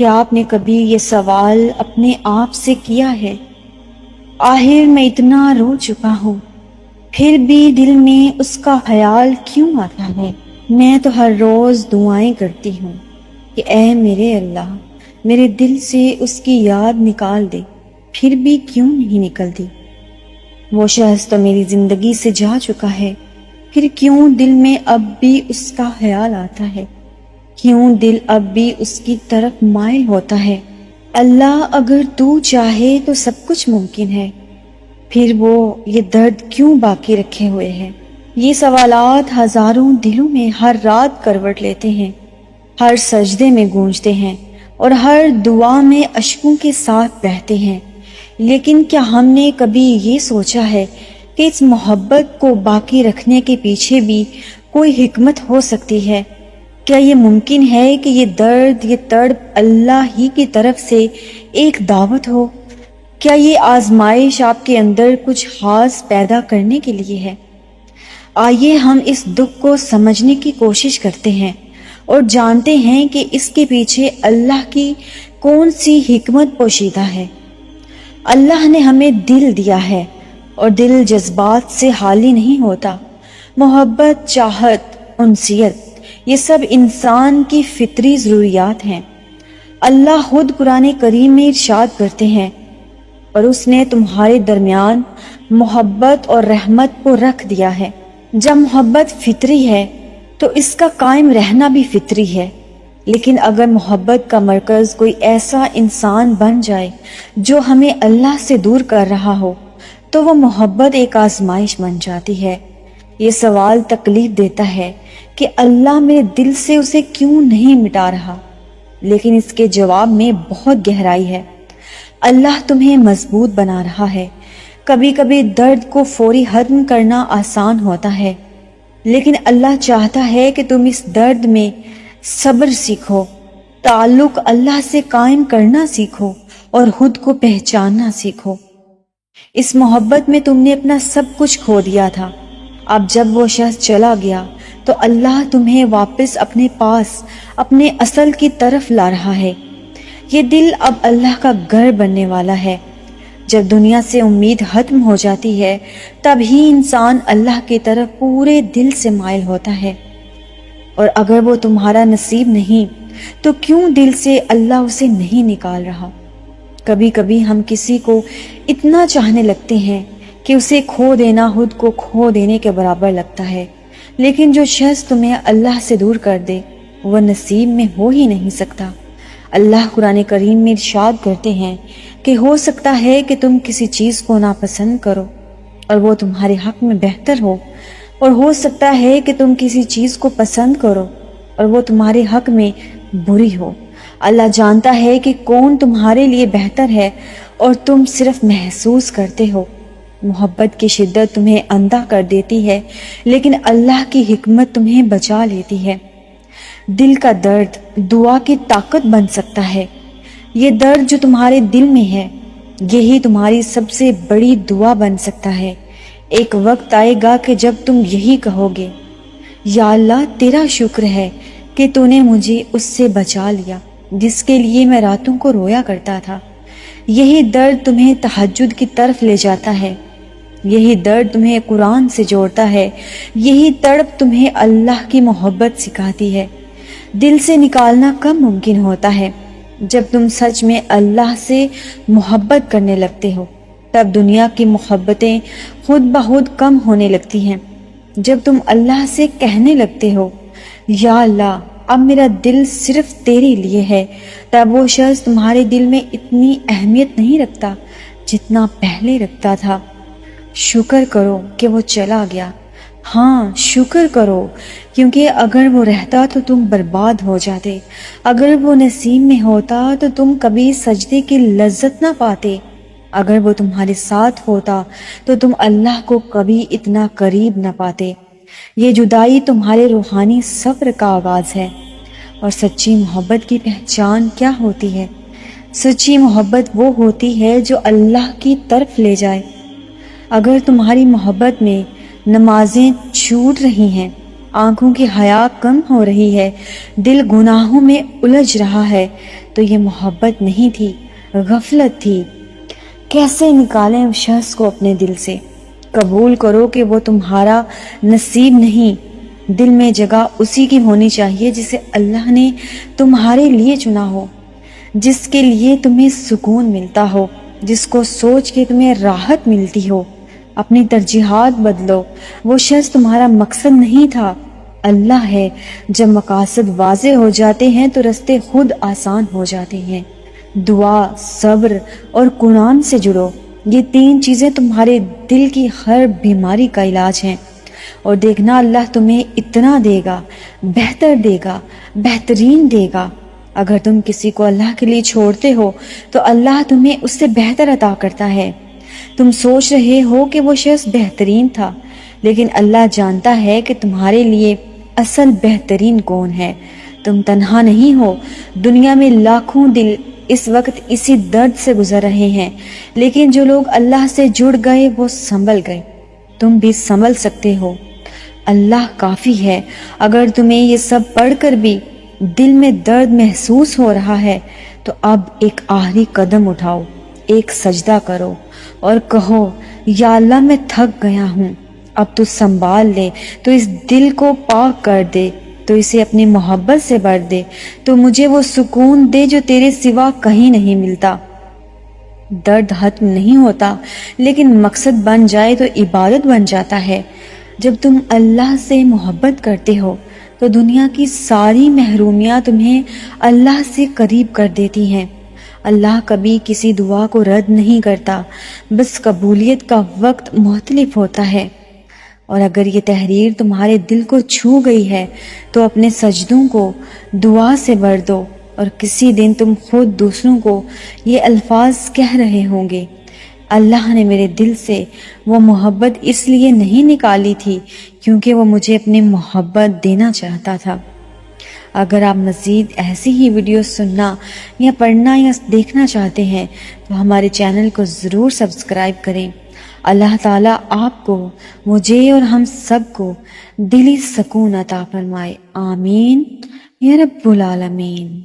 کیا آپ نے کبھی یہ سوال اپنے آپ سے کیا ہے؟ آخر میں اتنا رو چکا ہوں، پھر بھی دل میں اس کا خیال کیوں آتا ہے؟ میں تو ہر روز دعائیں کرتی ہوں کہ اے میرے اللہ، میرے دل سے اس کی یاد نکال دے، پھر بھی کیوں نہیں نکلتی؟ وہ شخص تو میری زندگی سے جا چکا ہے، پھر کیوں دل میں اب بھی اس کا خیال آتا ہے؟ کیوں دل اب بھی اس کی طرف مائل ہوتا ہے؟ اللہ، اگر تو چاہے تو سب کچھ ممکن ہے، پھر وہ یہ درد کیوں باقی رکھے ہوئے ہے؟ یہ سوالات ہزاروں دلوں میں ہر رات کروٹ لیتے ہیں، ہر سجدے میں گونجتے ہیں اور ہر دعا میں اشکوں کے ساتھ بہتے ہیں۔ لیکن کیا ہم نے کبھی یہ سوچا ہے کہ اس محبت کو باقی رکھنے کے پیچھے بھی کوئی حکمت ہو سکتی ہے؟ کیا یہ ممکن ہے کہ یہ درد، یہ تڑپ اللہ ہی کی طرف سے ایک دعوت ہو؟ کیا یہ آزمائش آپ کے اندر کچھ خاص پیدا کرنے کے لیے ہے؟ آئیے ہم اس دکھ کو سمجھنے کی کوشش کرتے ہیں اور جانتے ہیں کہ اس کے پیچھے اللہ کی کون سی حکمت پوشیدہ ہے۔ اللہ نے ہمیں دل دیا ہے اور دل جذبات سے خالی نہیں ہوتا۔ محبت، چاہت، انسیت، یہ سب انسان کی فطری ضروریات ہیں۔ اللہ خود قرآن کریم میں ارشاد کرتے ہیں، اور اس نے تمہارے درمیان محبت اور رحمت کو رکھ دیا ہے۔ جب محبت فطری ہے تو اس کا قائم رہنا بھی فطری ہے، لیکن اگر محبت کا مرکز کوئی ایسا انسان بن جائے جو ہمیں اللہ سے دور کر رہا ہو تو وہ محبت ایک آزمائش بن جاتی ہے۔ یہ سوال تکلیف دیتا ہے کہ اللہ میرے دل سے اسے کیوں نہیں مٹا رہا، لیکن اس کے جواب میں بہت گہرائی ہے۔ اللہ تمہیں مضبوط بنا رہا ہے۔ کبھی کبھی درد کو فوری ختم کرنا آسان ہوتا ہے، لیکن اللہ چاہتا ہے کہ تم اس درد میں صبر سیکھو، تعلق اللہ سے قائم کرنا سیکھو اور خود کو پہچاننا سیکھو۔ اس محبت میں تم نے اپنا سب کچھ کھو دیا تھا، اب جب وہ شخص چلا گیا تو اللہ تمہیں واپس اپنے پاس، اپنے اصل کی طرف لا رہا ہے۔ یہ دل اب اللہ کا گھر بننے والا ہے۔ جب دنیا سے امید ختم ہو جاتی ہے تب ہی انسان اللہ کی طرف پورے دل سے مائل ہوتا ہے، اور اگر وہ تمہارا نصیب نہیں تو کیوں دل سے اللہ اسے نہیں نکال رہا؟ کبھی کبھی ہم کسی کو اتنا چاہنے لگتے ہیں کہ اسے کھو دینا خود کو کھو دینے کے برابر لگتا ہے، لیکن جو شخص تمہیں اللہ سے دور کر دے وہ نصیب میں ہو ہی نہیں سکتا۔ اللہ قرآن کریم میں ارشاد کرتے ہیں کہ ہو سکتا ہے کہ تم کسی چیز کو ناپسند کرو اور وہ تمہارے حق میں بہتر ہو، اور ہو سکتا ہے کہ تم کسی چیز کو پسند کرو اور وہ تمہارے حق میں بری ہو۔ اللہ جانتا ہے کہ کون تمہارے لیے بہتر ہے اور تم صرف محسوس کرتے ہو۔ محبت کی شدت تمہیں اندھا کر دیتی ہے، لیکن اللہ کی حکمت تمہیں بچا لیتی ہے۔ دل کا درد دعا کی طاقت بن سکتا ہے۔ یہ درد جو تمہارے دل میں ہے، یہی تمہاری سب سے بڑی دعا بن سکتا ہے۔ ایک وقت آئے گا کہ جب تم یہی کہو گے، یا اللہ تیرا شکر ہے کہ تو نے مجھے اس سے بچا لیا جس کے لیے میں راتوں کو رویا کرتا تھا۔ یہی درد تمہیں تہجد کی طرف لے جاتا ہے، یہی درد تمہیں قرآن سے جوڑتا ہے، یہی تڑپ تمہیں اللہ کی محبت سکھاتی ہے۔ دل سے نکالنا کب ممکن ہوتا ہے؟ جب تم سچ میں اللہ سے محبت کرنے لگتے ہو، تب دنیا کی محبتیں خود بخود کم ہونے لگتی ہیں۔ جب تم اللہ سے کہنے لگتے ہو، یا اللہ اب میرا دل صرف تیرے لیے ہے، تب وہ شخص تمہارے دل میں اتنی اہمیت نہیں رکھتا جتنا پہلے رکھتا تھا۔ شکر کرو کہ وہ چلا گیا، ہاں شکر کرو، کیونکہ اگر وہ رہتا تو تم برباد ہو جاتے۔ اگر وہ نصیب میں ہوتا تو تم کبھی سجدے کی لذت نہ پاتے۔ اگر وہ تمہارے ساتھ ہوتا تو تم اللہ کو کبھی اتنا قریب نہ پاتے۔ یہ جدائی تمہارے روحانی صبر کا آغاز ہے۔ اور سچی محبت کی پہچان کیا ہوتی ہے؟ سچی محبت وہ ہوتی ہے جو اللہ کی طرف لے جائے۔ اگر تمہاری محبت میں نمازیں چھوٹ رہی ہیں، آنکھوں کی حیا کم ہو رہی ہے، دل گناہوں میں الجھ رہا ہے، تو یہ محبت نہیں تھی، غفلت تھی۔ کیسے نکالیں اس شخص کو اپنے دل سے؟ قبول کرو کہ وہ تمہارا نصیب نہیں، دل میں جگہ اسی کی ہونی چاہیے جسے اللہ نے تمہارے لیے چنا ہو، جس کے لیے تمہیں سکون ملتا ہو، جس کو سوچ کے تمہیں راحت ملتی ہو۔ اپنی ترجیحات بدلو، وہ شخص تمہارا مقصد نہیں تھا، اللہ ہے۔ جب مقاصد واضح ہو جاتے ہیں تو رستے خود آسان ہو جاتے ہیں۔ دعا، صبر اور قرآن سے جڑو، یہ 3 چیزیں تمہارے دل کی ہر بیماری کا علاج ہیں، اور دیکھنا اللہ تمہیں اتنا دے گا، بہتر دے گا، بہترین دے گا۔ اگر تم کسی کو اللہ کے لیے چھوڑتے ہو تو اللہ تمہیں اس سے بہتر عطا کرتا ہے۔ تم سوچ رہے ہو کہ وہ شخص بہترین تھا، لیکن اللہ جانتا ہے کہ تمہارے لیے اصل بہترین کون ہے۔ تم تنہا نہیں ہو، دنیا میں لاکھوں دل اس وقت اسی درد سے گزر رہے ہیں، لیکن جو لوگ اللہ سے جڑ گئے وہ سنبھل گئے۔ تم بھی سنبھل سکتے ہو، اللہ کافی ہے۔ اگر تمہیں یہ سب پڑھ کر بھی دل میں درد محسوس ہو رہا ہے تو اب ایک آخری قدم اٹھاؤ، ایک سجدہ کرو اور کہو، یا اللہ میں تھک گیا ہوں، اب تو سنبھال لے، تو اس دل کو پاک کر دے، تو اسے اپنی محبت سے بھر دے، تو مجھے وہ سکون دے جو تیرے سوا کہیں نہیں ملتا۔ درد ختم نہیں ہوتا، لیکن مقصد بن جائے تو عبادت بن جاتا ہے۔ جب تم اللہ سے محبت کرتے ہو تو دنیا کی ساری محرومیاں تمہیں اللہ سے قریب کر دیتی ہیں۔ اللہ کبھی کسی دعا کو رد نہیں کرتا، بس قبولیت کا وقت مختلف ہوتا ہے۔ اور اگر یہ تحریر تمہارے دل کو چھو گئی ہے تو اپنے سجدوں کو دعا سے بھر دو، اور کسی دن تم خود دوسروں کو یہ الفاظ کہہ رہے ہوں گے، اللہ نے میرے دل سے وہ محبت اس لیے نہیں نکالی تھی کیونکہ وہ مجھے اپنی محبت دینا چاہتا تھا۔ اگر آپ مزید ایسی ہی ویڈیوز سننا یا پڑھنا یا دیکھنا چاہتے ہیں تو ہمارے چینل کو ضرور سبسکرائب کریں۔ اللہ تعالیٰ آپ کو، مجھے اور ہم سب کو دلی سکون عطا فرمائے، آمین یا رب العالمین۔